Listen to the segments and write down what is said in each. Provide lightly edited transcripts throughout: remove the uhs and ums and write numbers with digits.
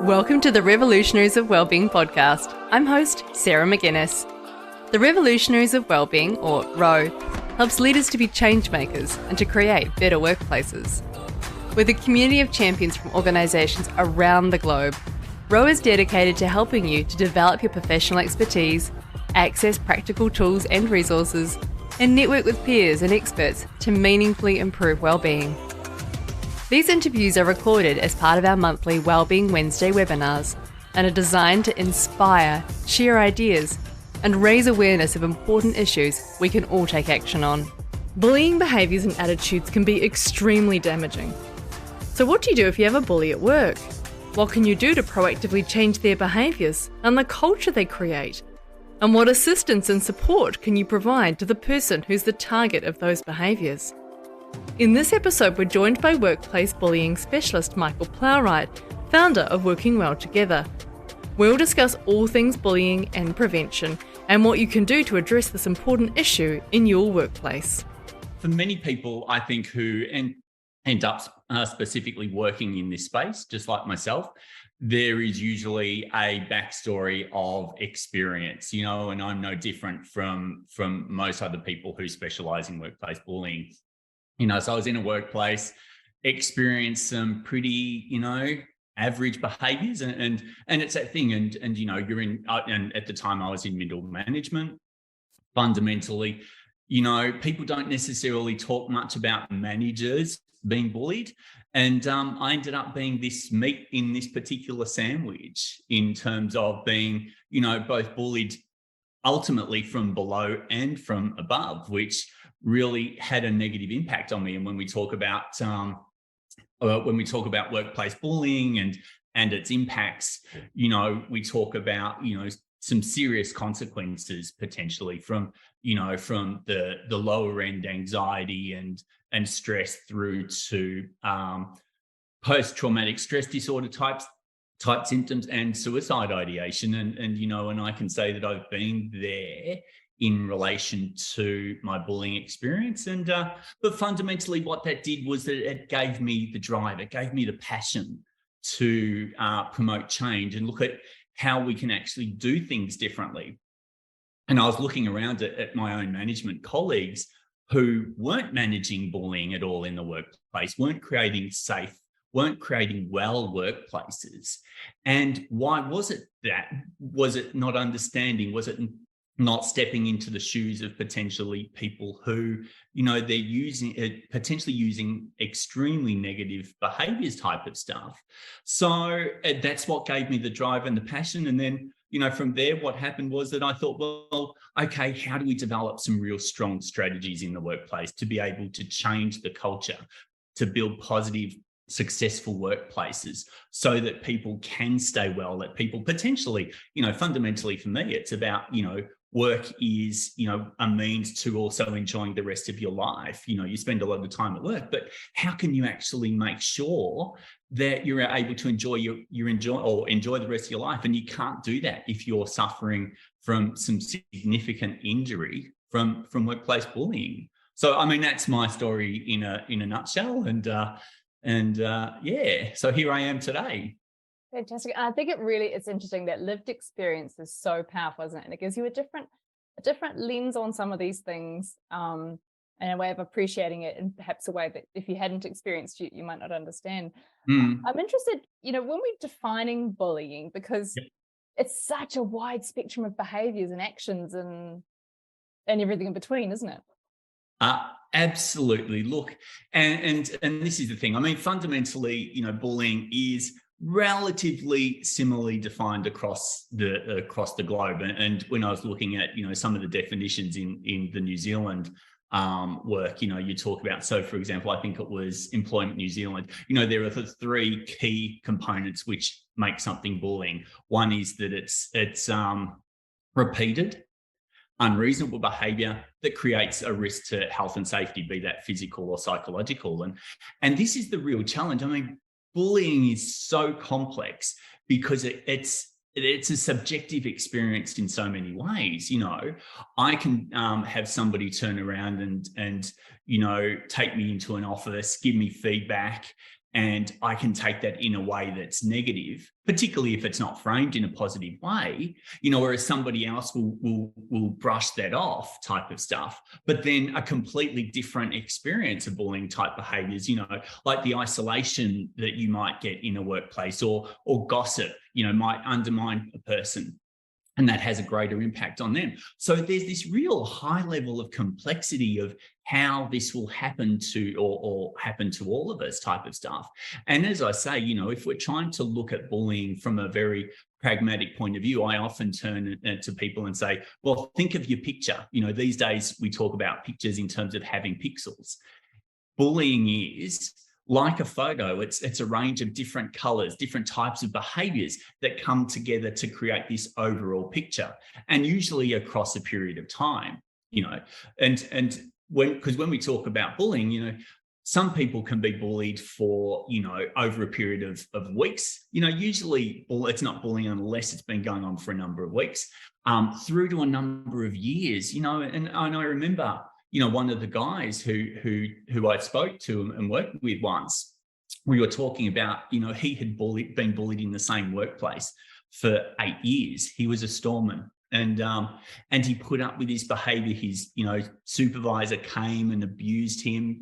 Welcome to the Revolutionaries of Wellbeing podcast. I'm host Sarah McGuinness. The Revolutionaries of Wellbeing, or ROW, helps leaders to be change makers and to create better workplaces. With a community of champions from organisations around the globe, ROW is dedicated to helping you to develop your professional expertise, access practical tools and resources, and network with peers and experts to meaningfully improve wellbeing. These interviews are recorded as part of our monthly Wellbeing Wednesday webinars and are designed to inspire, share ideas, and raise awareness of important issues we can all take action on. Bullying behaviours and attitudes can be extremely damaging. So what do you do if you have a bully at work? What can you do to proactively change their behaviours and the culture they create? And what assistance and support can you provide to the person who's the target of those behaviours? In this episode, we're joined by workplace bullying specialist Michael Plowright, founder of Working Well Together. We'll discuss all things bullying and prevention and what you can do to address this important issue in your workplace. For many people, I think, who end up specifically working in this space, just like myself, there is usually a backstory of experience, and I'm no different from most other people who specialize in workplace bullying. So I was in a workplace, experienced some pretty, average behaviors, and it's that thing. And you're in, and at the time I was in middle management. Fundamentally, people don't necessarily talk much about managers being bullied, and I ended up being this meat in this particular sandwich in terms of being, both bullied ultimately from below and from above, which really had a negative impact on me. And when we talk about workplace bullying and its impacts, we talk about some serious consequences potentially from the lower end anxiety and stress through to post-traumatic stress disorder type symptoms and suicide ideation. And I can say that I've been there in relation to my bullying experience. But fundamentally what that did was that it gave me the drive, it gave me the passion to promote change and look at how we can actually do things differently. And I was looking around at my own management colleagues who weren't managing bullying at all in the workplace, weren't creating safe, weren't creating well workplaces. And why was it that? Was it not understanding? Was it not stepping into the shoes of potentially people who, they're potentially using extremely negative behaviors type of stuff? So that's what gave me the drive and the passion. And then, from there, what happened was that I thought, well, okay, how do we develop some real strong strategies in the workplace to be able to change the culture, to build positive, successful workplaces so that people can stay well, that people potentially, fundamentally for me, it's about, work is, a means to also enjoying the rest of your life. You spend a lot of time at work, but how can you actually make sure that you're able to enjoy the rest of your life? And you can't do that if you're suffering from some significant injury from workplace bullying. So, that's my story in a nutshell. So here I am today. Fantastic. I think it's interesting that lived experience is so powerful, isn't it? And it gives you a different lens on some of these things, and a way of appreciating it, and perhaps a way that if you hadn't experienced it, you might not understand. I'm interested, when we're defining bullying, because it's such a wide spectrum of behaviours and actions and everything in between, isn't it? Absolutely. Look, and this is the thing. Fundamentally, bullying is relatively similarly defined across the globe. And when I was looking at some of the definitions in the New Zealand work, you talk about, so for example, I think it was Employment New Zealand, there are the three key components which make something bullying. One is that it's repeated, unreasonable behaviour that creates a risk to health and safety, be that physical or psychological. And this is the real challenge. Bullying is so complex because it's a subjective experience in so many ways. I can have somebody turn around and take me into an office, give me feedback, and I can take that in a way that's negative, particularly if it's not framed in a positive way, whereas somebody else will brush that off type of stuff. But then a completely different experience of bullying type behaviors, like the isolation that you might get in a workplace, or gossip, might undermine a person, and that has a greater impact on them. So there's this real high level of complexity of how this will happen to, or happen to all of us type of stuff. And as I say, if we're trying to look at bullying from a very pragmatic point of view, I often turn to people and say, well, think of your picture. These days we talk about pictures in terms of having pixels. Bullying is like a photo. It's a range of different colors, different types of behaviors that come together to create this overall picture, and usually across a period of time, and when we talk about bullying, some people can be bullied for, over a period of weeks. Usually it's not bullying unless it's been going on for a number of weeks, through to a number of years, and I remember, one of the guys who I spoke to and worked with once, we were talking about, he had been bullied in the same workplace for 8 years. He was a storeman, and he put up with his behavior. His, supervisor came and abused him,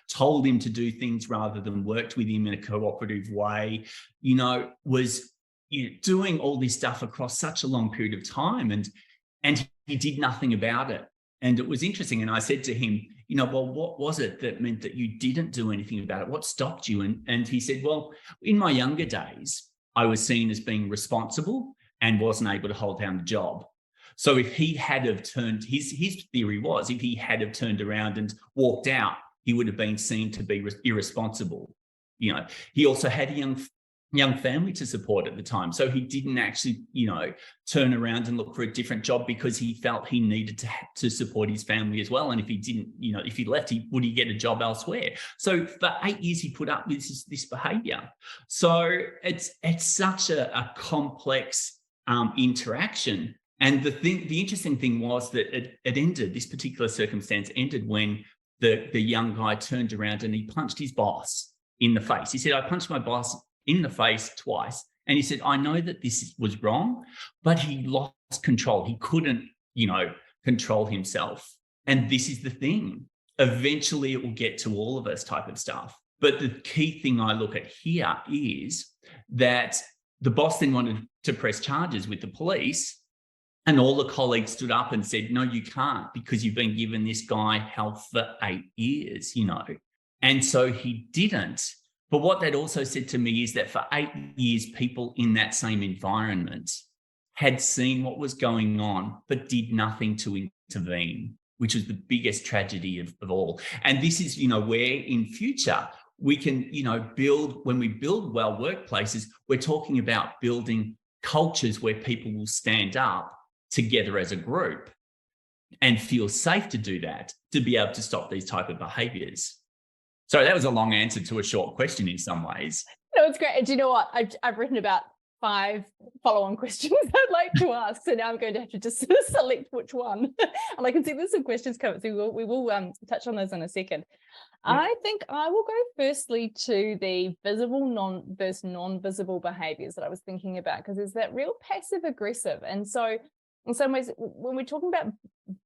told him to do things rather than worked with him in a cooperative way, was doing all this stuff across such a long period of time, and he did nothing about it. And it was interesting. And I said to him, well, what was it that meant that you didn't do anything about it? What stopped you? And he said, well, in my younger days, I was seen as being responsible and wasn't able to hold down the job. So if he had have turned, his theory was, if he had have turned around and walked out, he would have been seen to be irresponsible. He also had a young family to support at the time. So he didn't actually, turn around and look for a different job because he felt he needed to support his family as well. And if he didn't, if he left, would he get a job elsewhere? So for 8 years, he put up with this behavior. So it's such a complex interaction. And the interesting thing was that it ended, this particular circumstance ended when the young guy turned around and he punched his boss in the face. He said, I punched my boss in the face twice. And he said, I know that this was wrong, but he lost control. He couldn't, control himself. And this is the thing. Eventually it will get to all of us type of stuff. But the key thing I look at here is that the boss then wanted to press charges with the police, and all the colleagues stood up and said, no, you can't, because you've been giving this guy hell for 8 years, And so he didn't. But what that also said to me is that for 8 years, people in that same environment had seen what was going on, but did nothing to intervene, which was the biggest tragedy of all. And this is, where in future we can, when we build well workplaces, we're talking about building cultures where people will stand up together as a group and feel safe to do that, to be able to stop these type of behaviors. So that was a long answer to a short question in some ways. No, it's great. And do you know what? I've written about 5 follow-on questions I'd like to ask. So now I'm going to have to just select which one. And I can see there's some questions coming. So we will touch on those in a second. Yeah. I think I will go firstly to the visible versus non-visible behaviours that I was thinking about, because there's that real passive aggressive. And so in some ways, when we're talking about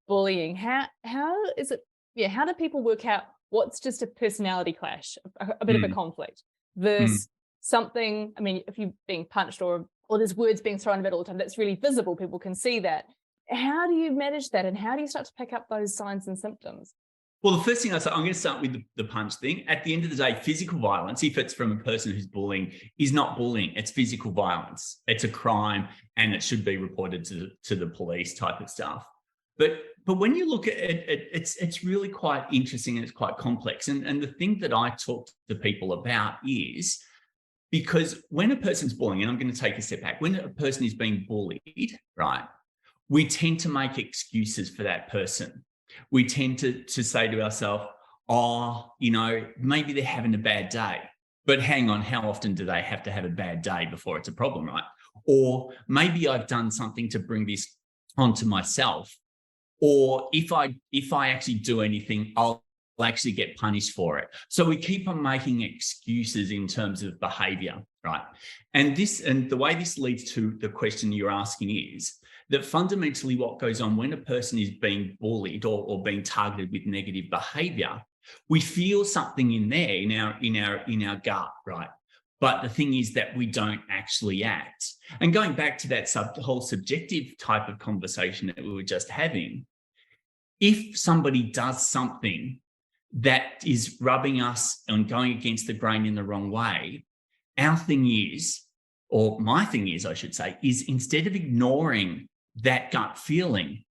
bullying, how is it, how do people work out what's just a personality clash, a bit of a conflict, versus something, if you're being punched or there's words being thrown about all the time, that's really visible, people can see that. How do you manage that, and how do you start to pick up those signs and symptoms? Well, the first thing I'm going to start with the punch thing. At the end of the day, physical violence, if it's from a person who's bullying, is not bullying. It's physical violence. It's a crime, and it should be reported to the police type of stuff. But when you look at it, it's really quite interesting, and it's quite complex. And the thing that I talk to people about is, because when a person's bullying, and I'm going to take a step back, when a person is being bullied, right, we tend to make excuses for that person. We tend to say to ourselves, maybe they're having a bad day. But hang on, how often do they have to have a bad day before it's a problem, right? Or maybe I've done something to bring this onto myself. Or if I actually do anything, I'll actually get punished for it. So we keep on making excuses in terms of behavior, right? And the way this leads to the question you're asking is that fundamentally what goes on when a person is being bullied or being targeted with negative behavior, we feel something in there in our gut, right? But the thing is that we don't actually act. And going back to that whole subjective type of conversation that we were just having, if somebody does something that is rubbing us and going against the grain in the wrong way, our thing is, or my thing is, I should say, is instead of ignoring that gut feeling,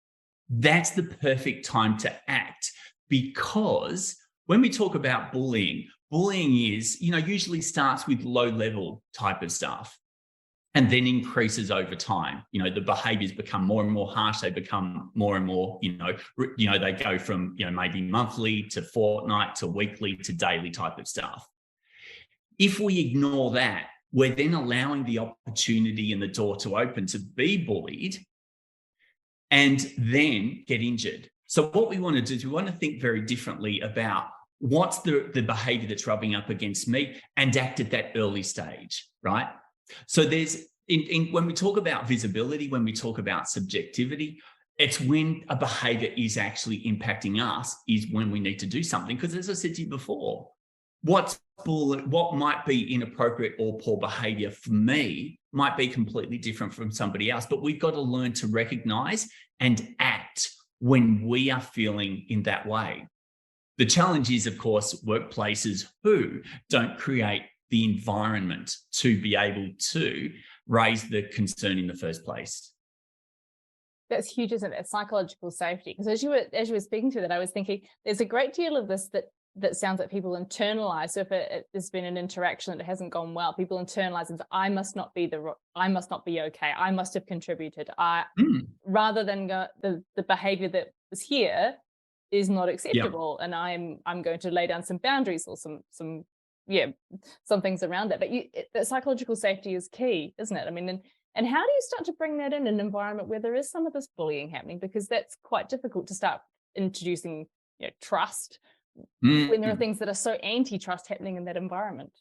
that's the perfect time to act. Because when we talk about bullying is, usually starts with low level type of stuff and then increases over time. The behaviors become more and more harsh. They become more and more, they go from, maybe monthly to fortnight to weekly to daily type of stuff. If we ignore that, we're then allowing the opportunity and the door to open to be bullied and then get injured. So what we want to do is we want to think very differently about what's the behavior that's rubbing up against me and act at that early stage, right? So there's, when we talk about visibility, when we talk about subjectivity, it's when a behavior is actually impacting us is when we need to do something. Because as I said to you before, what might be inappropriate or poor behavior for me might be completely different from somebody else. But we've got to learn to recognize and act when we are feeling in that way. The challenge is, of course, workplaces who don't create the environment to be able to raise the concern in the first place. That's huge, isn't it? Psychological safety. Because as you were speaking to that, I was thinking there's a great deal of this that sounds like people internalize. So if there's been an interaction that hasn't gone well, people internalize and say, I must not be okay. I must have contributed. Rather than the behavior that was here is not acceptable, and I'm going to lay down some boundaries or some things around that. But that psychological safety is key, isn't it? I mean, and how do you start to bring that in an environment where there is some of this bullying happening? Because that's quite difficult to start introducing trust when there are things that are so anti-trust happening in that environment.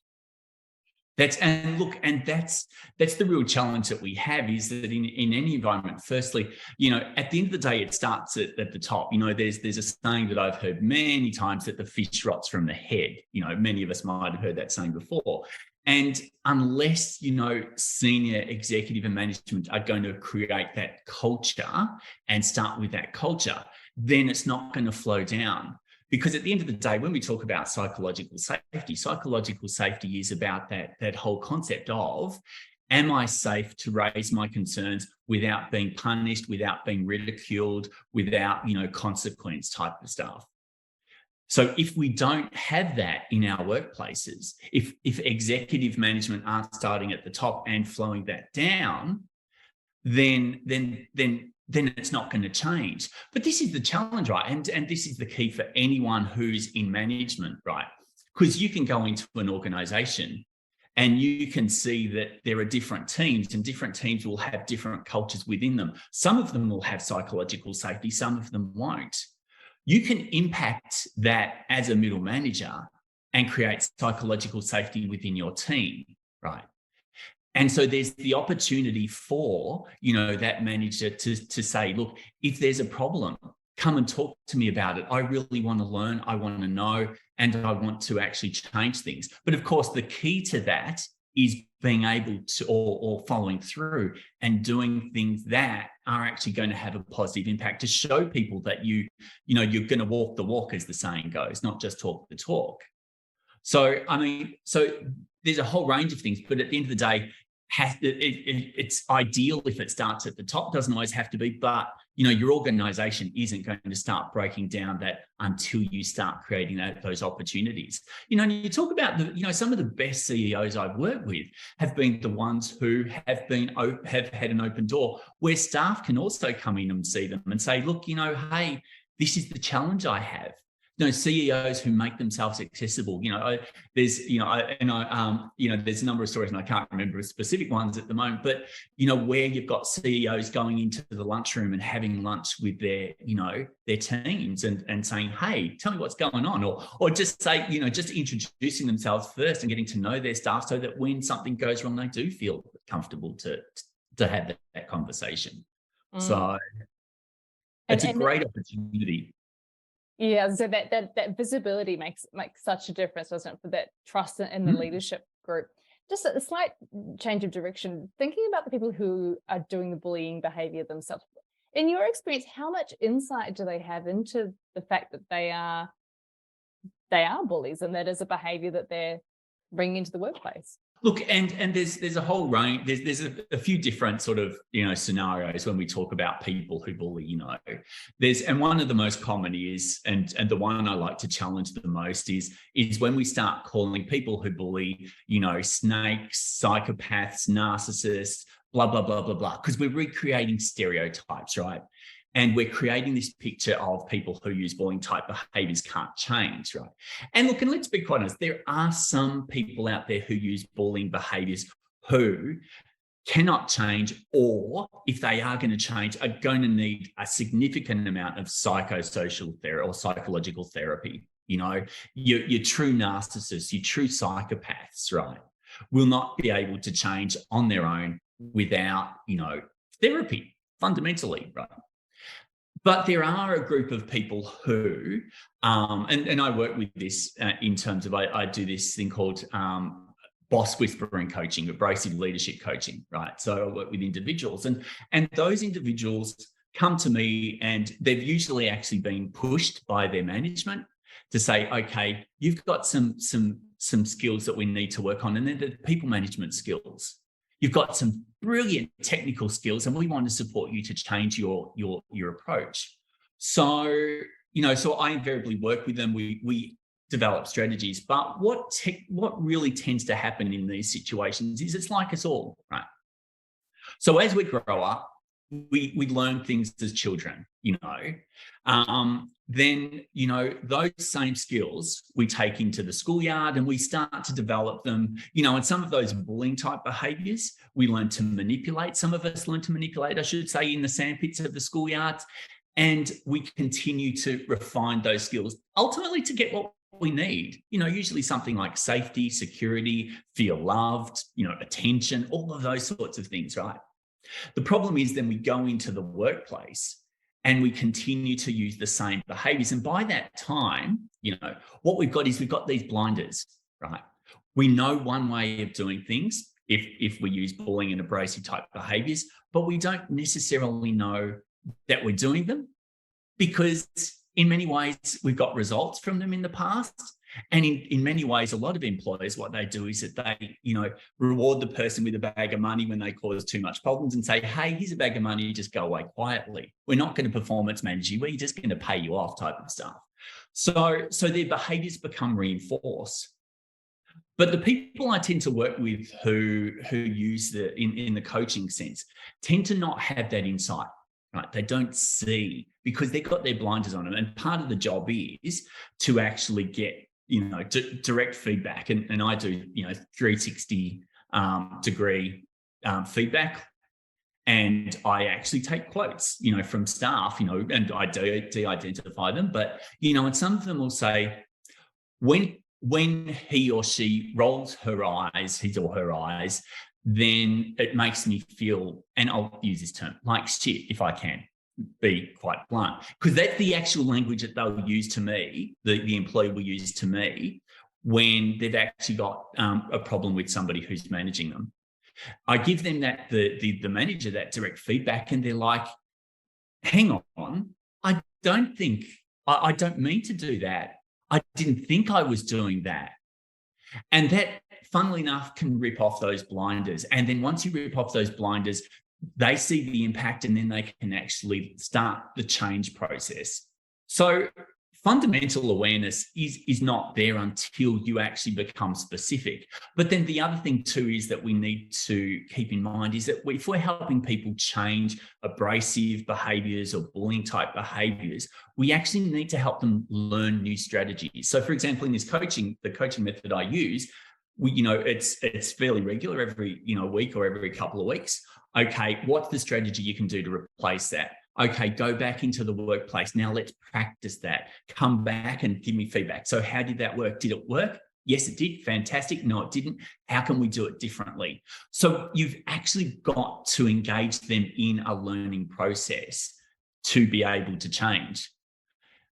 That's the real challenge that we have, is that in any environment, firstly, at the end of the day, it starts at the top. There's a saying that I've heard many times that the fish rots from the head. Many of us might have heard that saying before. And unless, senior executive and management are going to create that culture and start with that culture, then it's not going to flow down. Because at the end of the day, when we talk about psychological safety is about that whole concept of, am I safe to raise my concerns without being punished, without being ridiculed, without, consequence type of stuff. So if we don't have that in our workplaces, if executive management aren't starting at the top and flowing that down, then it's not going to change. But this is the challenge, right? And this is the key for anyone who's in management, right? Because you can go into an organization and you can see that there are different teams, and different teams will have different cultures within them. Some of them will have psychological safety, some of them won't. You can impact that as a middle manager and create psychological safety within your team, right? And so there's the opportunity for, that manager to say, look, if there's a problem, come and talk to me about it. I really want to learn. I want to know, and I want to actually change things. But of course, the key to that is being able to, or following through and doing things that are actually going to have a positive impact, to show people that you're going to walk the walk, as the saying goes, not just talk the talk. So, there's a whole range of things, but at the end of the day, it's ideal if it starts at the top. Doesn't always have to be, but your organization isn't going to start breaking down that until you start creating those opportunities. And you talk about some of the best CEOs I've worked with have been the ones who have had an open door where staff can also come in and see them and say, look, hey, this is the challenge I have. CEOs who make themselves accessible. There's there's a number of stories, and I can't remember specific ones at the moment, but where you've got CEOs going into the lunchroom and having lunch with their teams and saying, hey, tell me what's going on, or just say, just introducing themselves first and getting to know their staff, so that when something goes wrong, they do feel comfortable to have that conversation. So it's a great opportunity. Yeah, so that visibility makes such a difference, doesn't it, for that trust in the leadership group. Just a slight change of direction, thinking about the people who are doing the bullying behaviour themselves. In your experience, how much insight do they have into the fact that they are bullies, and that is a behaviour that they're bringing into the workplace? Look, and there's a whole range. There's a few different sort of scenarios when we talk about people who bully. And one of the most common is, and the one I like to challenge the most is when we start calling people who bully, snakes, psychopaths, narcissists, blah blah blah blah blah, because we're recreating stereotypes, right? And we're creating this picture of people who use bullying type behaviours can't change, right? And look, and let's be quite honest, there are some people out there who use bullying behaviours who cannot change, or if they are going to change, are going to need a significant amount of psychosocial therapy or psychological therapy. Your true narcissists, your true psychopaths, right, will not be able to change on their own without, therapy, fundamentally, right? But there are a group of people who, and I work with this in terms of, I do this thing called boss whispering coaching, abrasive leadership coaching, right? So I work with individuals, and those individuals come to me, and they've usually actually been pushed by their management to say, okay, you've got some skills that we need to work on, and they're the people management skills. You've got some brilliant technical skills, and we want to support you to change your approach. So, so I invariably work with them. We develop strategies. But what really tends to happen in these situations is it's like us all, right? So as we grow up, we learn things as children, then, those same skills we take into the schoolyard, and we start to develop them, and some of those bullying type behaviours, we learn to manipulate. Some of us learn to manipulate, I should say, in the sandpits of the schoolyards, and we continue to refine those skills, ultimately to get what we need, usually something like safety, security, feel loved, attention, all of those sorts of things, right? The problem is then we go into the workplace and we continue to use the same behaviours. And by that time, what we've got these blinders, right? We know one way of doing things if we use bullying and abrasive type behaviours, but we don't necessarily know that we're doing them, because in many ways we've got results from them in the past. And in many ways, a lot of employers, what they do is that they, reward the person with a bag of money when they cause too much problems and say, hey, here's a bag of money, just go away quietly. We're not going to performance manage you. We're just going to pay you off type of stuff. So their behaviours become reinforced. But the people I tend to work with who use in the coaching sense tend to not have that insight. Right? They don't see, because they've got their blinders on them. And part of the job is to actually get, direct feedback. And I do, 360 degree feedback. And I actually take quotes, from staff, and I de-identify them. But, and some of them will say, when he or she rolls his or her eyes, then it makes me feel, and I'll use this term, like shit, if I can be quite blunt, because that's the actual language that they'll use to me, the employee will use to me when they've actually got a problem with somebody who's managing them. I give them the manager that direct feedback, and they're like, hang on, I don't mean to do that. I didn't think I was doing that. And that, funnily enough, can rip off those blinders. And then once you rip off those blinders, they see the impact, and then they can actually start the change process. So fundamental awareness is not there until you actually become specific. But then the other thing too is that we need to keep in mind is that if we're helping people change abrasive behaviours or bullying type behaviours, we actually need to help them learn new strategies. So for example, in this coaching, the coaching method I use, it's fairly regular every, week or every couple of weeks. Okay, what's the strategy you can do to replace that? Okay, go back into the workplace. Now let's practice that. Come back and give me feedback. So how did that work? Did it work? Yes, it did. Fantastic. No, it didn't. How can we do it differently? So you've actually got to engage them in a learning process to be able to change.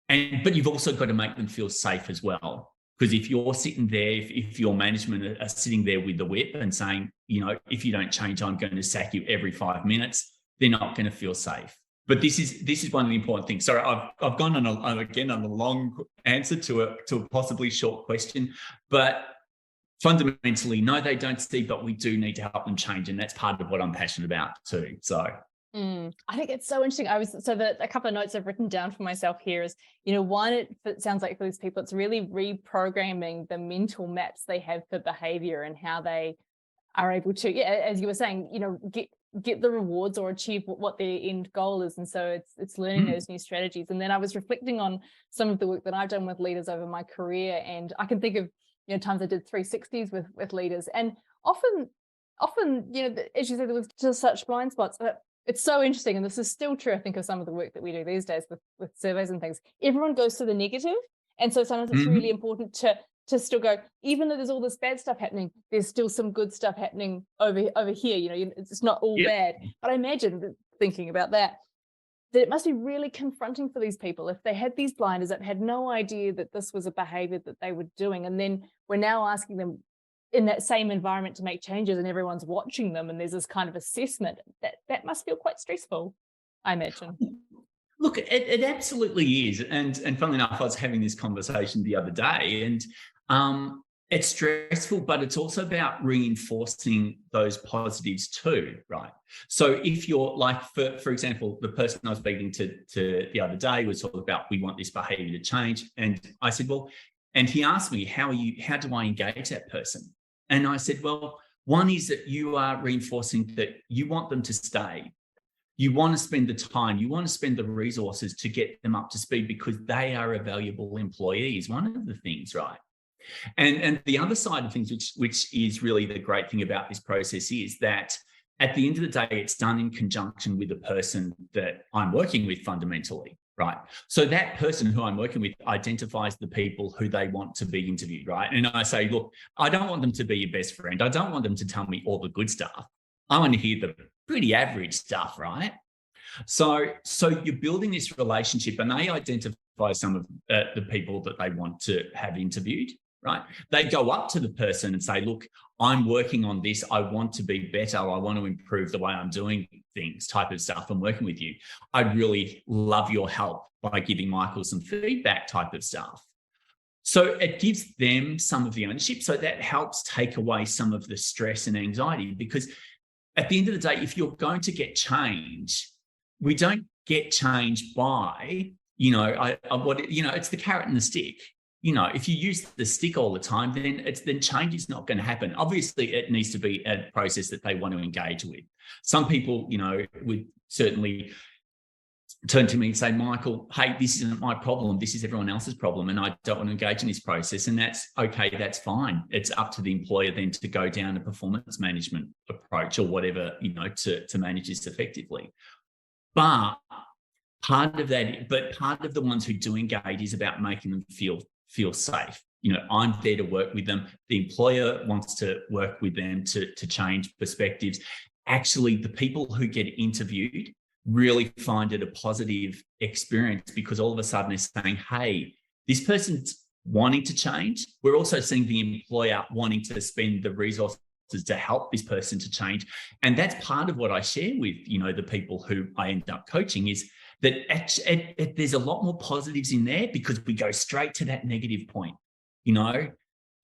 But you've also got to make them feel safe as well. Because if you're sitting there, if your management are sitting there with the whip and saying, if you don't change, I'm going to sack you every 5 minutes, they're not going to feel safe. But this is one of the important things. Sorry, I've gone on a long answer to a possibly short question, but fundamentally, no, they don't see, but we do need to help them change, and that's part of what I'm passionate about too. So. I think it's so interesting. A couple of notes I've written down for myself here is, one, it sounds like for these people, it's really reprogramming the mental maps they have for behavior and how they are able to, as you were saying, get the rewards or achieve what their end goal is. And so it's learning those new strategies. And then I was reflecting on some of the work that I've done with leaders over my career. And I can think of, times I did 360s with leaders. And often, as you said, there was just such blind spots. But it's so interesting. And this is still true, I think, of some of the work that we do these days with surveys and things. Everyone goes to the negative. And so sometimes it's really important to still go, even though there's all this bad stuff happening, there's still some good stuff happening over here. It's not all bad. But I imagine, thinking about that it must be really confronting for these people if they had these blinders that had no idea that this was a behavior that they were doing. And then we're now asking them in that same environment to make changes, and everyone's watching them, and there's this kind of assessment that must feel quite stressful, I imagine. Look, it absolutely is. And funnily enough, I was having this conversation the other day, and it's stressful, but it's also about reinforcing those positives too, right? So if you're like, for example, the person I was speaking to the other day was talking about, we want this behavior to change. And I said, well, and he asked me, how do I engage that person? And I said, well, one is that you are reinforcing that you want them to stay. You want to spend the time, you want to spend the resources to get them up to speed because they are a valuable employee is one of the things, right? And the other side of things, which is really the great thing about this process, is that at the end of the day, it's done in conjunction with the person that I'm working with fundamentally, right? So that person who I'm working with identifies the people who they want to be interviewed, right? And I say, look, I don't want them to be your best friend. I don't want them to tell me all the good stuff. I want to hear the pretty average stuff, right? So you're building this relationship, and they identify some of the people that they want to have interviewed, right? They go up to the person and say, look, I'm working on this. I want to be better. I want to improve the way I'm doing things, type of stuff. I'm working with you. I'd really love your help by giving Michael some feedback, type of stuff. So it gives them some of the ownership. So that helps take away some of the stress and anxiety, because at the end of the day, if you're going to get change, we don't get change by, it's the carrot and the stick. If you use the stick all the time, then change is not going to happen. Obviously, it needs to be a process that they want to engage with. Some people, would certainly turn to me and say, Michael, hey, this isn't my problem. This is everyone else's problem, and I don't want to engage in this process. And that's okay. That's fine. It's up to the employer then to go down a performance management approach or whatever, to manage this effectively. But part of the ones who do engage is about making them feel safe. I'm there to work with them. The employer wants to work with them to change perspectives. Actually, the people who get interviewed really find it a positive experience, because all of a sudden they're saying, hey, this person's wanting to change. We're also seeing the employer wanting to spend the resources to help this person to change. And that's part of what I share with, the people who I end up coaching, is that there's a lot more positives in there, because we go straight to that negative point.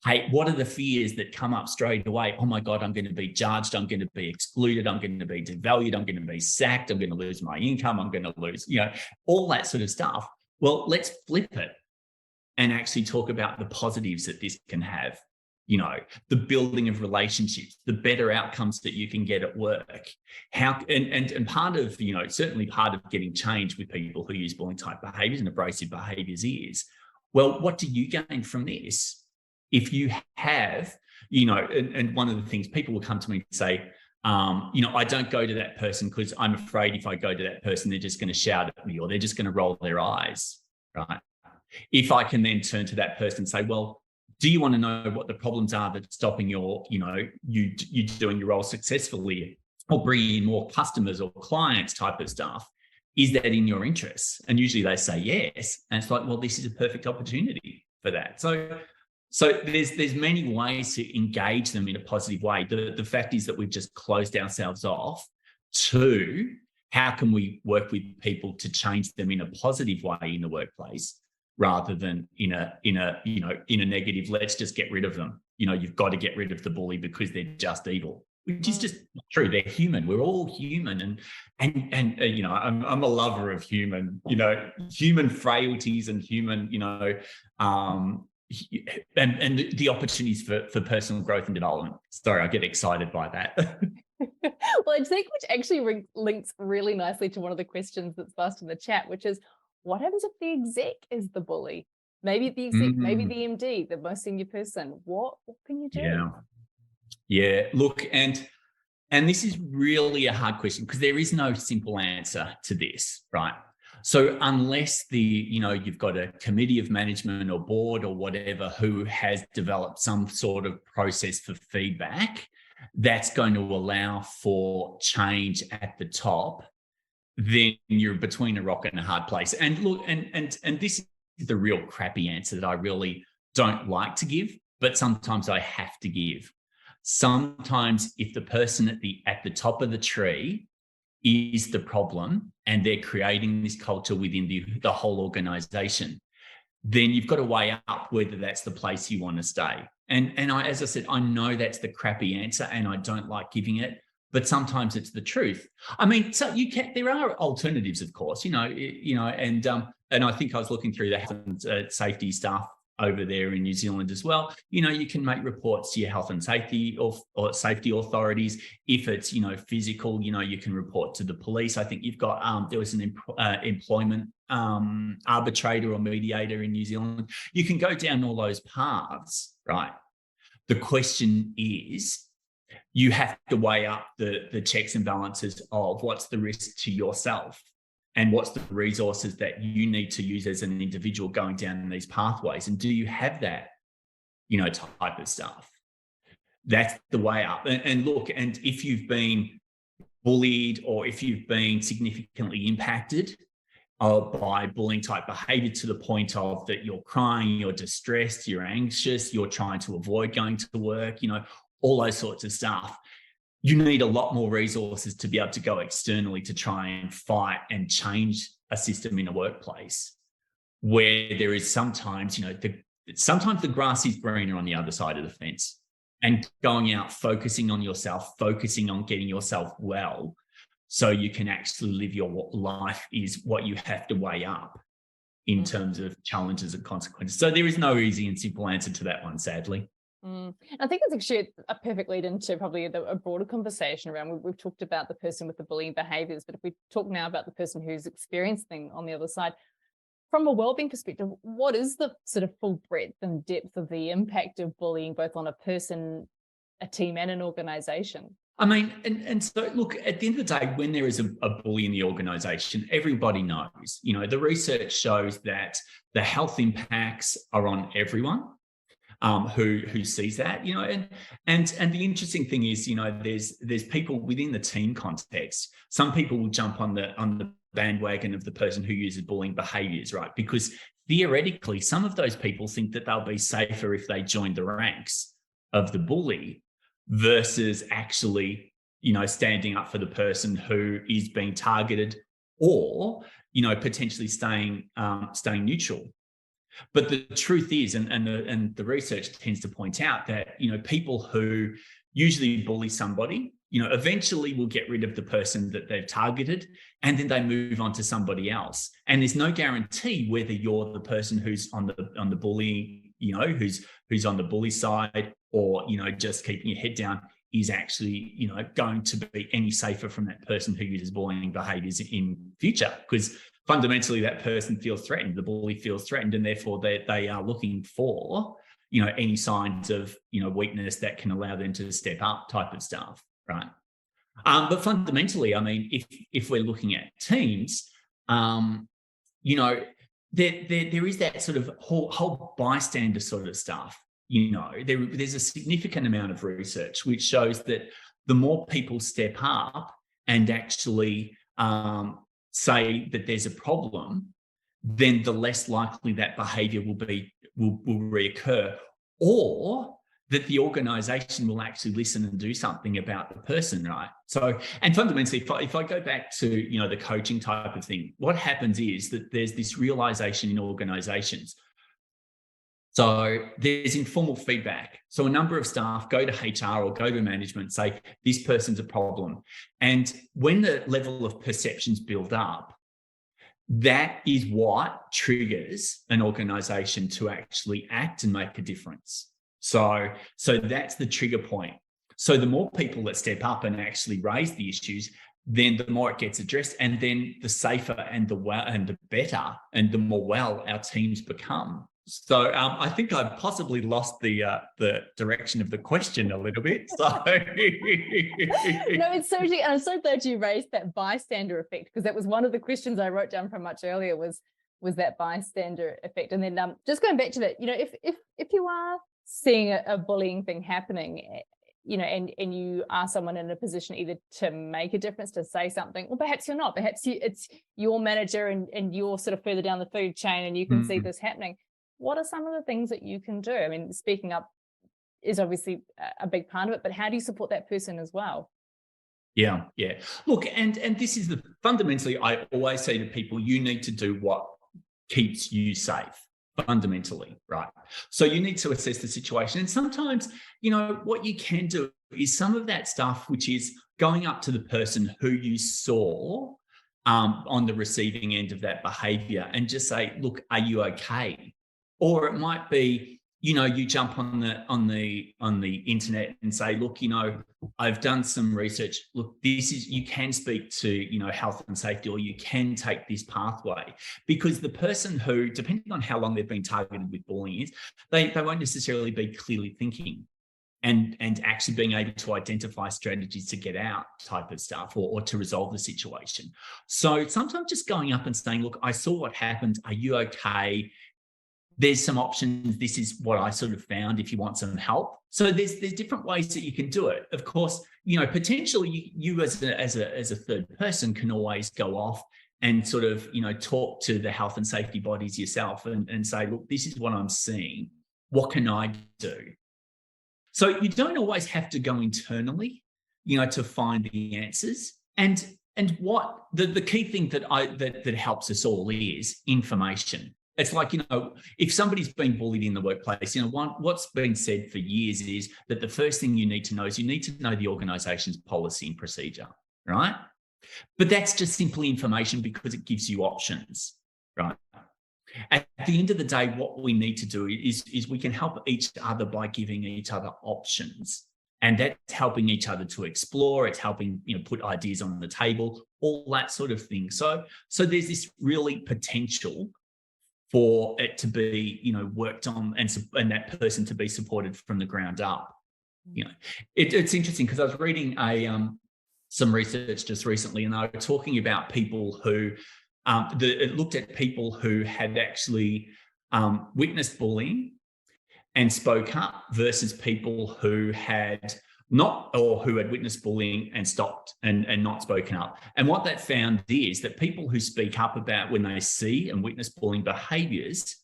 Hey, what are the fears that come up straight away? Oh my God, I'm going to be judged. I'm going to be excluded. I'm going to be devalued. I'm going to be sacked. I'm going to lose my income. I'm going to lose, all that sort of stuff. Well, let's flip it. and actually talk about the positives that this can have. You know, the building of relationships, the better outcomes that you can get at work. How and part of, you know, certainly part of getting change with people who use bullying type behaviours and abrasive behaviours is, well, what do you gain from this? If you have, you know, and one of the things people will come to me and say, you know, I don't go to that person because I'm afraid if I go to that person, they're just going to shout at me or they're just going to roll their eyes, right? If I can then turn to that person and say, well, do you want to know what the problems are that's stopping your, you know, you doing your role successfully or bringing in more customers or clients type of stuff? Is that in your interests? And usually they say yes. And it's like, well, this is a perfect opportunity for that. So there's many ways to engage them in a positive way. The fact is that we've just closed ourselves off to how can we work with people to change them in a positive way in the workplace, rather than in a negative, let's just get rid of them. You know, you've got to get rid of the bully because they're just evil, which is just not true. They're human. We're all human. And you know, I'm a lover of human frailties and human, you know, and the opportunities for personal growth and development. Sorry, I get excited by that. Well, I think which actually links really nicely to one of the questions that's asked in the chat, which is, what happens if the exec is the bully? Maybe the exec, maybe the MD, the most senior person. What can you do? Yeah. Look, and this is really a hard question because there is no simple answer to this, right? So unless you've got a committee of management or board or whatever who has developed some sort of process for feedback that's going to allow for change at the top, then you're between a rock and a hard place. And look, and this is the real crappy answer that I really don't like to give, but sometimes I have to give. Sometimes if the person at the top of the tree is the problem and they're creating this culture within the whole organization, then you've got to weigh up whether that's the place you want to stay. And as I said, I know that's the crappy answer and I don't like giving it, but sometimes it's the truth. I mean, so there are alternatives, of course, and I think I was looking through the health and safety stuff over there in New Zealand as well. You know, you can make reports to your health and safety or safety authorities. If it's, physical, you can report to the police. I think you've got, there was an employment arbitrator or mediator in New Zealand. You can go down all those paths, right? The question is, you have to weigh up the checks and balances of what's the risk to yourself and what's the resources that you need to use as an individual going down these pathways. And do you have that, type of stuff? That's the way up. And look, and if you've been bullied or if you've been significantly impacted by bullying type behavior to the point of that you're crying, you're distressed, you're anxious, you're trying to avoid going to work, all those sorts of stuff, you need a lot more resources to be able to go externally to try and fight and change a system in a workplace where there is sometimes, sometimes the grass is greener on the other side of the fence, and going out, focusing on yourself, focusing on getting yourself well so you can actually live your life is what you have to weigh up in terms of challenges and consequences. So there is no easy and simple answer to that one, sadly. I think it's actually a perfect lead into probably a broader conversation around, we've talked about the person with the bullying behaviours, but if we talk now about the person who's experiencing on the other side, from a wellbeing perspective, what is the sort of full breadth and depth of the impact of bullying, both on a person, a team and an organisation? I mean, and so look, at the end of the day, when there is a bully in the organisation, everybody knows, the research shows that the health impacts are on everyone. Who sees that, and the interesting thing is, there's people within the team context. Some people will jump on the bandwagon of the person who uses bullying behaviours, right? Because theoretically, some of those people think that they'll be safer if they join the ranks of the bully versus actually, standing up for the person who is being targeted, or potentially staying neutral. But the truth is, and the research tends to point out that, people who usually bully somebody eventually will get rid of the person that they've targeted, and then they move on to somebody else. And there's no guarantee whether you're the person who's on the bullying, who's on the bully side, or, just keeping your head down is actually, going to be any safer from that person who uses bullying behaviours in future. Because fundamentally that person feels threatened, the bully feels threatened, and therefore they are looking for, any signs of, weakness that can allow them to step up type of stuff. Right. But fundamentally, I mean, if we're looking at teams, there is that sort of whole bystander sort of stuff. There's a significant amount of research which shows that the more people step up and actually say that there's a problem, then the less likely that behaviour will reoccur, or that the organisation will actually listen and do something about the person, right? So, and fundamentally, if I go back to, the coaching type of thing, what happens is that there's this realisation in organisations. So there's informal feedback. So a number of staff go to HR or go to management, say, this person's a problem. And when the level of perceptions build up, that is what triggers an organisation to actually act and make a difference. So that's the trigger point. So the more people that step up and actually raise the issues, then the more it gets addressed, and then the safer and the better and the more well our teams become. So I think I've possibly lost the direction of the question a little bit. So no, it's so interesting. And I'm so glad you raised that bystander effect, because that was one of the questions I wrote down from much earlier was that bystander effect. And then just going back to that, if you are seeing a bullying thing happening, and you are someone in a position either to make a difference, to say something, or perhaps you're not, perhaps it's your manager and you're sort of further down the food chain and you can see this happening. What are some of the things that you can do? I mean, speaking up is obviously a big part of it, but how do you support that person as well? Yeah. Look, and this is fundamentally, I always say to people, you need to do what keeps you safe. Fundamentally, right? So you need to assess the situation. And sometimes, what you can do is some of that stuff, which is going up to the person who you saw on the receiving end of that behavior and just say, look, are you okay? Or it might be, you jump on the internet and say, look, I've done some research. Look, you can speak to, health and safety, or you can take this pathway, because the person who, depending on how long they've been targeted with bullying, they won't necessarily be clearly thinking and actually being able to identify strategies to get out type of stuff or to resolve the situation. So sometimes just going up and saying, look, I saw what happened. Are you okay? There's some options. This is what I sort of found if you want some help. So there's different ways that you can do it. Of course, potentially you as a third person can always go off and sort of, talk to the health and safety bodies yourself and say, look, this is what I'm seeing. What can I do? So you don't always have to go internally, to find the answers. And what the key thing that helps us all is information. It's like, if somebody's been bullied in the workplace, what's been said for years is that the first thing you need to know is you need to know the organisation's policy and procedure, right? But that's just simply information because it gives you options, right? At the end of the day, what we need to do is we can help each other by giving each other options. And that's helping each other to explore. It's helping, put ideas on the table, all that sort of thing. So there's this really potential for it to be, worked on and that person to be supported from the ground up. It's interesting because I was reading some research just recently, and they were talking about people who it looked at people who had actually witnessed bullying and spoke up versus people who had not, or who had witnessed bullying and stopped and not spoken up. And what that found is that people who speak up about when they see and witness bullying behaviours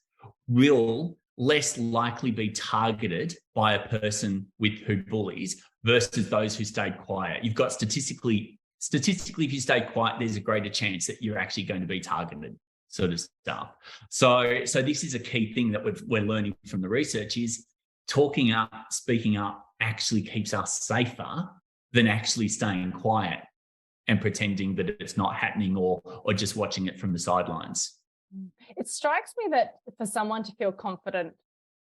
will less likely be targeted by a person who bullies versus those who stayed quiet. You've got statistically, if you stay quiet, there's a greater chance that you're actually going to be targeted, sort of stuff. So this is a key thing that we're learning from the research is talking up, speaking up actually keeps us safer than actually staying quiet and pretending that it's not happening or just watching it from the sidelines. It strikes me that for someone to feel confident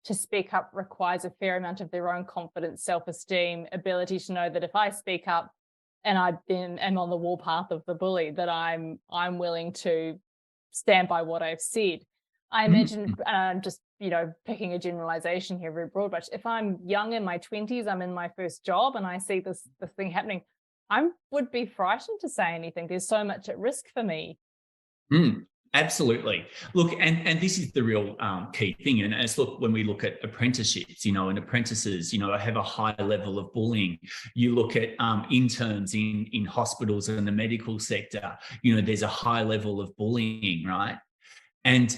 to speak up requires a fair amount of their own confidence, self-esteem, ability to know that if I speak up and am on the warpath of the bully, that I'm willing to stand by what I've said. I imagine, just, picking a generalization here, very broad, but if I'm young in my 20s, I'm in my first job and I see this thing happening, I would be frightened to say anything. There's so much at risk for me. Absolutely. Look, and this is the real key thing. And as when we look at apprenticeships, and apprentices, have a high level of bullying. You look at interns in hospitals and the medical sector, there's a high level of bullying, right? And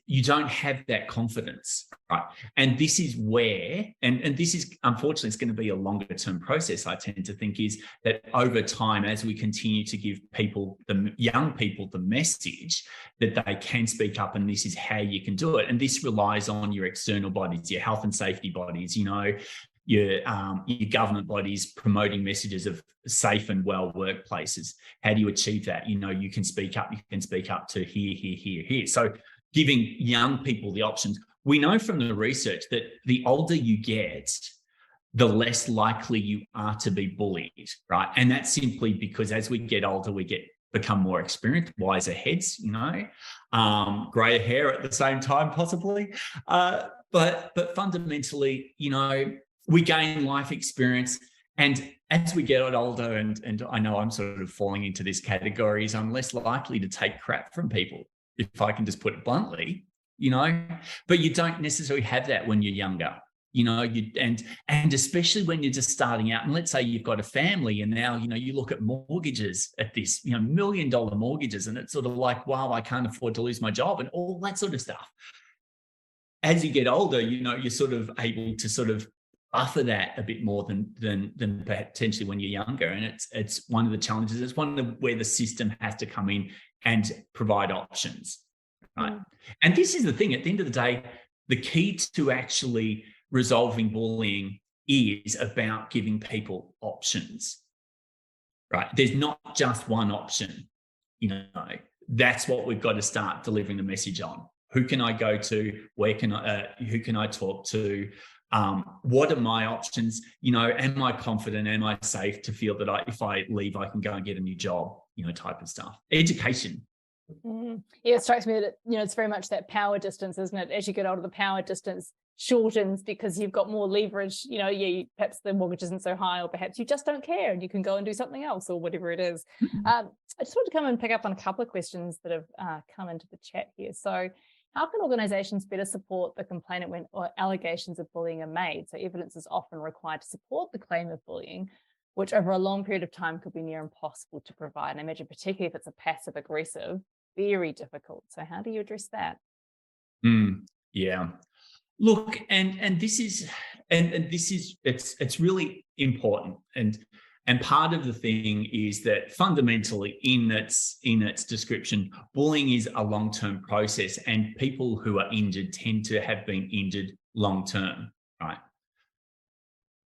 you don't have that confidence, right? And this is where, and this is, unfortunately, it's going to be a longer term process, I tend to think, is that over time, as we continue to give young people the message that they can speak up and this is how you can do it. And this relies on your external bodies, your health and safety bodies, your government bodies promoting messages of safe and well workplaces. How do you achieve that? You can speak up to here. So giving young people the options. We know from the research that the older you get, the less likely you are to be bullied, right? And that's simply because as we get older, we become more experienced, wiser heads, grayer hair at the same time, possibly. But fundamentally, we gain life experience. And as we get older, and I know I'm sort of falling into this category, is I'm less likely to take crap from people, if I can just put it bluntly, but you don't necessarily have that when you're younger, and especially when you're just starting out. And let's say you've got a family and now, you look at mortgages at this, $1 million mortgages, and it's sort of like, wow, I can't afford to lose my job and all that sort of stuff. As you get older, you're sort of able to sort of buffer that a bit more than potentially when you're younger. And it's one of the challenges. It's one of where the system has to come in and provide options, right? And this is the thing, at the end of the day, the key to actually resolving bullying is about giving people options, right? There's not just one option, that's what we've got to start delivering the message on. Who can I go to? Who can I talk to? What are my options? Am I confident? Am I safe to feel that if I leave, I can go and get a new job, type of stuff. Education. Yeah, it strikes me that, it's very much that power distance, isn't it? As you get older, the power distance shortens because you've got more leverage. Perhaps the mortgage isn't so high, or perhaps you just don't care and you can go and do something else or whatever it is. I just want to come and pick up on a couple of questions that have come into the chat here. So, how can organisations better support the complainant when allegations of bullying are made? So evidence is often required to support the claim of bullying, which over a long period of time could be near impossible to provide. And I imagine particularly if it's a passive aggressive, very difficult. So how do you address that? Yeah. Look, and this is it's really important. And part of the thing is that fundamentally in its description, bullying is a long-term process, and people who are injured tend to have been injured long-term, right?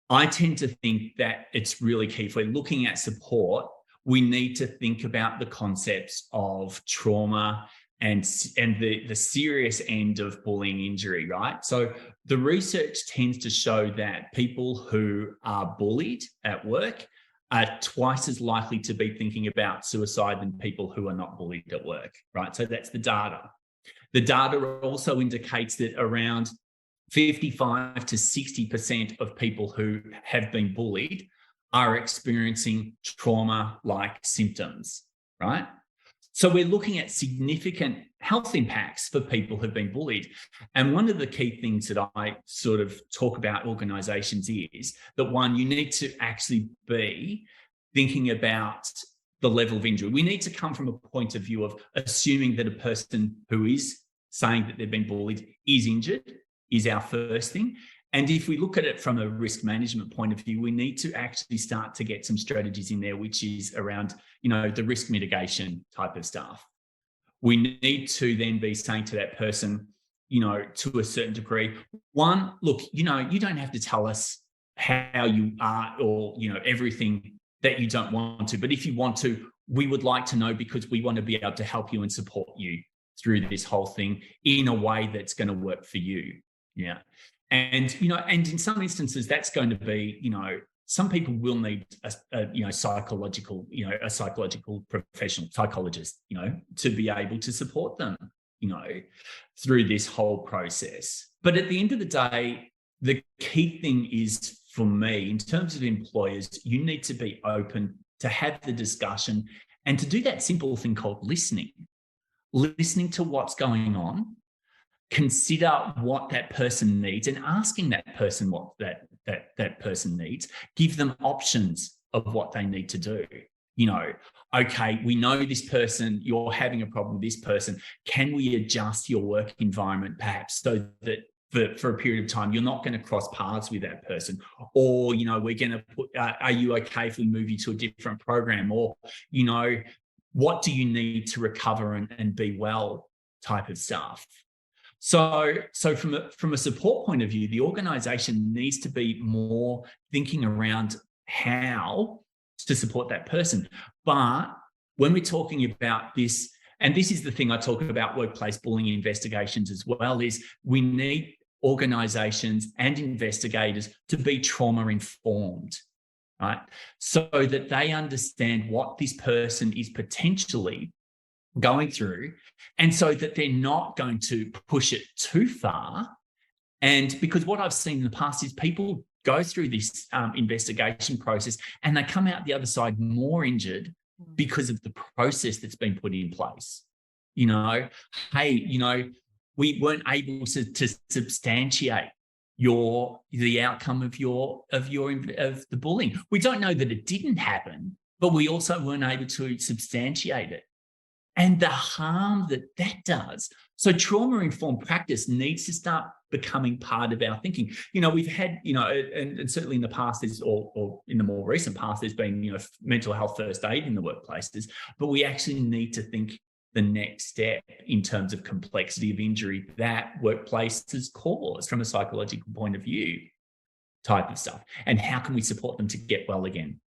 I tend to think that it's really key. If we're looking at support, we need to think about the concepts of trauma and the serious end of bullying injury, right? So the research tends to show that people who are bullied at work are twice as likely to be thinking about suicide than people who are not bullied at work, right? So that's the data. The data also indicates that around 55 to 60% of people who have been bullied are experiencing trauma-like symptoms, right? So we're looking at significant health impacts for people who've been bullied. And one of the key things that I sort of talk about organisations is that, one, you need to actually be thinking about the level of injury. We need to come from a point of view of assuming that a person who is saying that they've been bullied is injured is our first thing. And if we look at it from a risk management point of view, we need to actually start to get some strategies in there, which is around, the risk mitigation type of stuff. We need to then be saying to that person, to a certain degree, one, look, you don't have to tell us how you are, or, everything that you don't want to. But if you want to, we would like to know, because we want to be able to help you and support you through this whole thing in a way that's going to work for you. Yeah. And, and in some instances, that's going to be, some people will need a psychological professional psychologist, to be able to support them, through this whole process. But at the end of the day, the key thing is, for me, in terms of employers, you need to be open to have the discussion and to do that simple thing called listening to what's going on, consider what that person needs, and asking that person what that person needs, give them options of what they need to do. Okay, we know this person, you're having a problem with this person. Can we adjust your work environment perhaps so that for a period of time, you're not going to cross paths with that person? Or, we're going to put, are you okay if we move you to a different program? Or, what do you need to recover and be well, type of stuff. So from a support point of view, the organisation needs to be more thinking around how to support that person. But when we're talking about this, and this is the thing I talk about workplace bullying investigations as well, is we need organisations and investigators to be trauma informed, right? So that they understand what this person is potentially going through, and so that they're not going to push it too far. And because what I've seen in the past is people go through this investigation process and they come out the other side more injured because of the process that's been put in place. We weren't able to substantiate the outcome of the bullying. We don't know that it didn't happen, but we also weren't able to substantiate it and the harm that does. So trauma-informed practice needs to start becoming part of our thinking. We've had, and certainly in the past, or in the more recent past, there's been, mental health first aid in the workplaces, but we actually need to think the next step in terms of complexity of injury that workplaces cause from a psychological point of view, type of stuff. And how can we support them to get well again?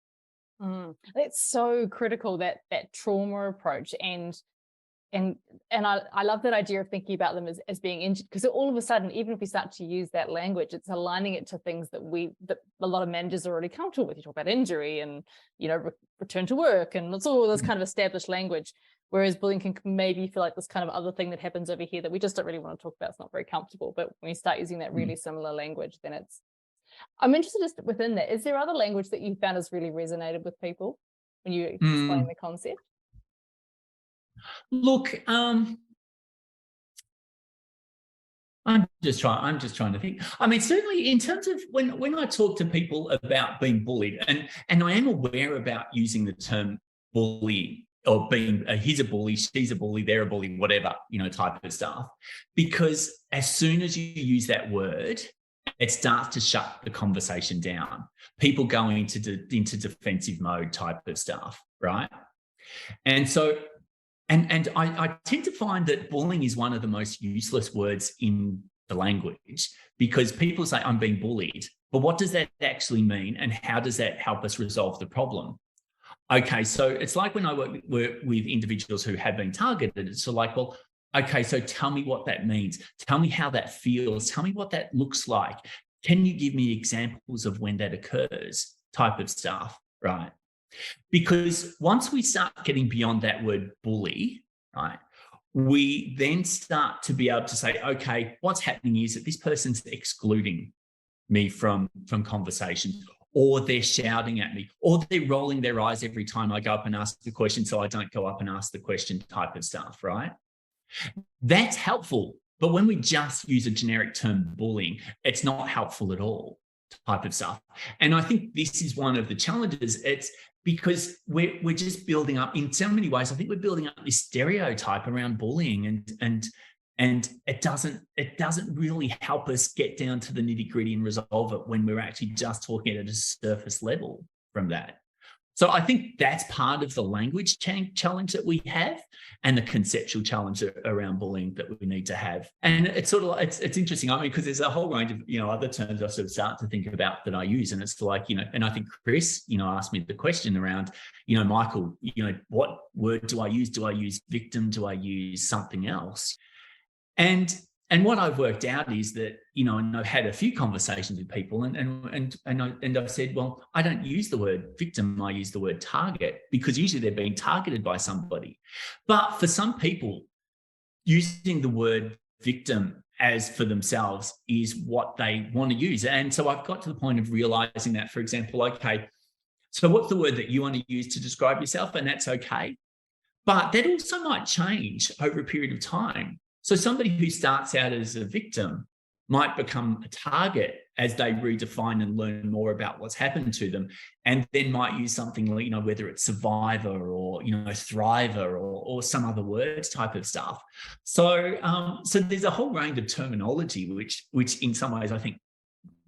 It's so critical, that trauma approach. And I love that idea of thinking about them as being injured, because all of a sudden, even if we start to use that language, it's aligning it to things that a lot of managers are already comfortable with. You talk about injury and, return to work, and it's all this kind of established language. Whereas bullying can maybe feel like this kind of other thing that happens over here that we just don't really want to talk about. It's not very comfortable. But when you start using that really similar language, then I'm interested just within that. Is there other language that you found has really resonated with people when you explain the concept? Look, I'm just trying to think. I mean, certainly in terms of when I talk to people about being bullied, and I am aware about using the term bully, or being he's a bully, she's a bully, they're a bully, whatever, type of stuff. Because as soon as you use that word, it starts to shut the conversation down. People go into defensive mode, type of stuff, right? And so, and I tend to find that bullying is one of the most useless words in the language, because people say, I'm being bullied, but what does that actually mean? And how does that help us resolve the problem? Okay, so it's like when I work with individuals who have been targeted, it's like, well, okay, so tell me what that means. Tell me how that feels. Tell me what that looks like. Can you give me examples of when that occurs, type of stuff, right? Because once we start getting beyond that word bully, right, we then start to be able to say, okay, what's happening is that this person's excluding me from conversations, or they're shouting at me, or they're rolling their eyes every time I go up and ask the question, so I don't go up and ask the question, type of stuff, right? That's helpful. But when we just use a generic term, bullying, it's not helpful at all, type of stuff. And I think this is one of the challenges. It's because we're just building up, in so many ways, I think we're building up this stereotype around bullying, and it doesn't really help us get down to the nitty-gritty and resolve it when we're actually just talking at a surface level from that. So I think that's part of the language challenge that we have, and the conceptual challenge around bullying that we need to have. And it's sort of, it's interesting, I mean, because there's a whole range of, other terms I sort of start to think about that I use. And it's like, and I think Chris, asked me the question around, Michael, what word do I use? Do I use victim? Do I use something else? And what I've worked out is that, and I've had a few conversations with people, and I've said, well, I don't use the word victim, I use the word target, because usually they're being targeted by somebody. But for some people, using the word victim as for themselves is what they want to use. And so I've got to the point of realizing that, for example, okay, so what's the word that you want to use to describe yourself? And that's okay. But that also might change over a period of time. So somebody who starts out as a victim might become a target as they redefine and learn more about what's happened to them, and then might use something like, whether it's survivor or, thriver or some other words type of stuff. So so there's a whole range of terminology, which in some ways I think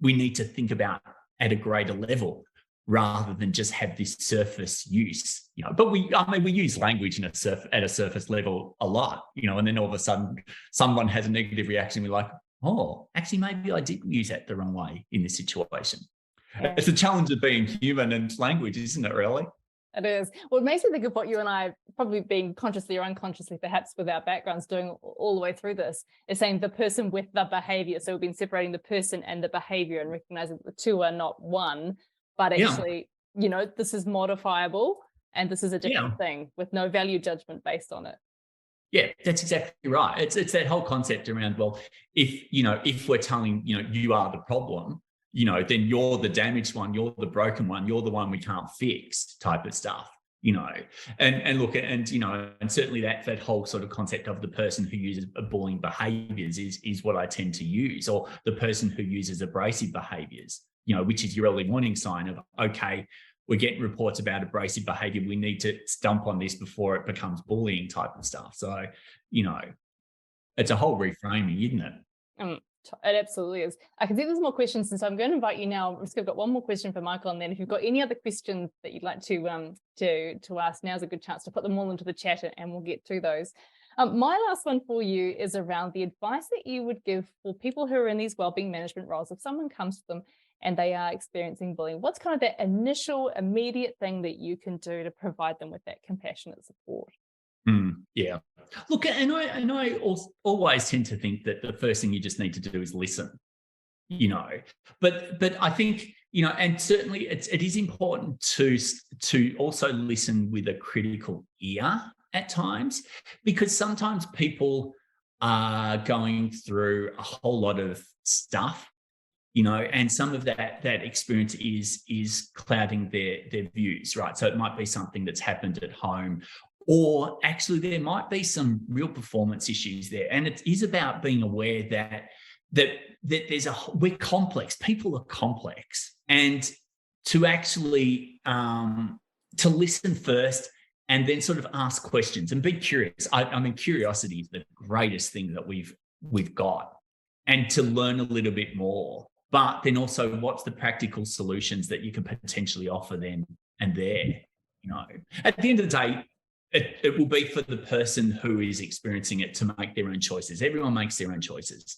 we need to think about at a greater level, rather than just have this surface use, But we use language at a surface level a lot, and then all of a sudden someone has a negative reaction. We're like, oh, actually, maybe I did use that the wrong way in this situation. Yeah. It's a challenge of being human and language, isn't it, really? It is. Well, it makes me think of what you and I, probably being consciously or unconsciously, perhaps with our backgrounds, doing all the way through this, is saying the person with the behaviour. So we've been separating the person and the behaviour and recognising that the two are not one. But actually, this is modifiable and this is a different thing with no value judgment based on it. Yeah, that's exactly right. It's that whole concept around, well, if we're telling, you are the problem, then you're the damaged one, you're the broken one, you're the one we can't fix type of stuff, and look, and certainly that whole sort of concept of the person who uses bullying behaviours is what I tend to use, or the person who uses abrasive behaviours. Which is your early warning sign of, okay, we're getting reports about abrasive behaviour. We need to stump on this before it becomes bullying type of stuff. So, it's a whole reframing, isn't it? It absolutely is. I can see there's more questions, and so I'm going to invite you now. I've got one more question for Michael, and then if you've got any other questions that you'd like to ask, now's a good chance to put them all into the chat, and we'll get through those. My last one for you is around the advice that you would give for people who are in these wellbeing management roles. If someone comes to them and they are experiencing bullying, what's kind of that initial immediate thing that you can do to provide them with that compassionate support? Yeah. Look, and I always tend to think that the first thing you just need to do is listen, but I think, and certainly it is important to also listen with a critical ear at times, because sometimes people are going through a whole lot of stuff, and some of that experience is clouding their views, right? So it might be something that's happened at home, or actually there might be some real performance issues there. And it is about being aware that we're complex. People are complex, and to actually to listen first and then sort of ask questions and be curious. I mean, curiosity is the greatest thing that we've got, and to learn a little bit more. But then also, what's the practical solutions that you can potentially offer them and there? At the end of the day, it will be for the person who is experiencing it to make their own choices. Everyone makes their own choices,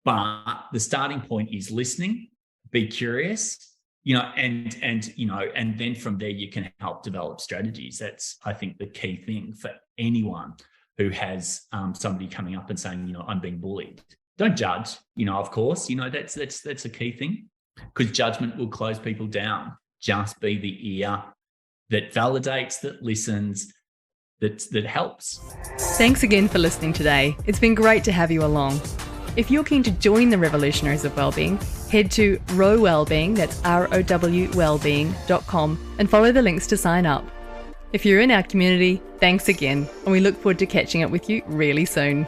but the starting point is listening, be curious, and then from there you can help develop strategies. That's, I think, the key thing for anyone who has somebody coming up and saying, I'm being bullied. Don't judge, of course, that's a key thing, because judgment will close people down. Just be the ear that validates, that listens, that helps. Thanks again for listening today. It's been great to have you along. If you're keen to join the Revolutionaries of Wellbeing, head to Row Wellbeing, that's rowwellbeing.com, and follow the links to sign up. If you're in our community, thanks again, and we look forward to catching up with you really soon.